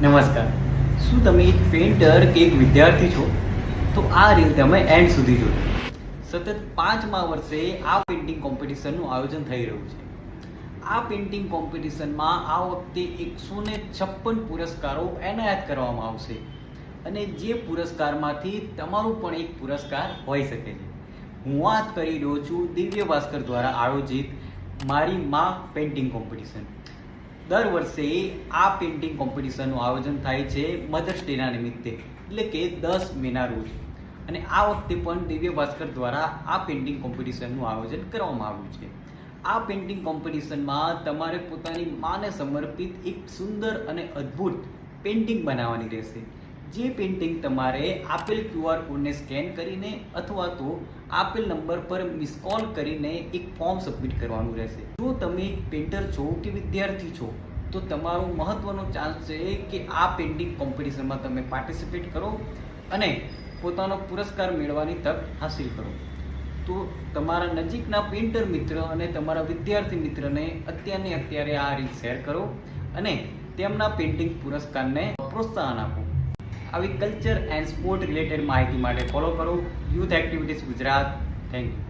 નમસ્કાર. શું તમે એક પેઇન્ટર કે એક વિદ્યાર્થી છો? તો આ રીલ તમે એન્ડ સુધી જોજો. સતત 5મા વર્ષે આ પેઇન્ટિંગ કોમ્પિટિશનનું આયોજન થઈ રહ્યું છે. આ પેઇન્ટિંગ કોમ્પિટિશનમાં આ વખતે 156 પુરસ્કારો એનાયત કરવામાં આવશે અને જે પુરસ્કારમાંથી તમારું પણ એક પુરસ્કાર હોઈ શકે છે. હું વાત કરી રહ્યો છું દિવ્ય ભાસ્કર દ્વારા આયોજિત મારી માં પેઇન્ટિંગ કોમ્પિટિશન. દર વર્ષે આ પેઇન્ટિંગ કોમ્પિટિશનનું આયોજન થાય છે મધર્સ ડેના નિમિત્તે, એટલે કે 10 મેના રોજ. અને આ વખતે પણ દિવ્ય ભાસ્કર દ્વારા આ પેઇન્ટિંગ કોમ્પિટિશનનું આયોજન કરવામાં આવ્યું છે. આ પેઇન્ટિંગ કોમ્પિટિશનમાં તમારે પોતાની માને સમર્પિત એક સુંદર અને અદ્ભુત પેઇન્ટિંગ બનાવવાની રહેશે. જે પેઇન્ટિંગ તમારે આપેલ QR કોડને સ્કેન કરીને અથવા તો આપેલ નંબર પર મિસ કોલ કરીને એક ફોર્મ સબમિટ કરવાનું રહેશે. જો તમે પેઇન્ટર છો કે વિદ્યાર્થી છો તો તમારો મહત્વનો ચાન્સ છે કે આ પેઇન્ટિંગ કોમ્પિટિશનમાં તમે પાર્ટિસિપેટ કરો અને પોતાનો પુરસ્કાર મેળવવાની તક હાંસિલ કરો. તો તમારા નજીકના પેઇન્ટર મિત્ર અને તમારા વિદ્યાર્થી મિત્રને અત્યારે આ રીત શેર કરો અને તેમના પેઇન્ટિંગ પુરસ્કારને પ્રોત્સાહન આપો. આવી કલ્ચર એન્ડ સ્પોર્ટ રિલેટેડ માહિતી માટે ફોલો કરો youth activities Gujarat. Thank you.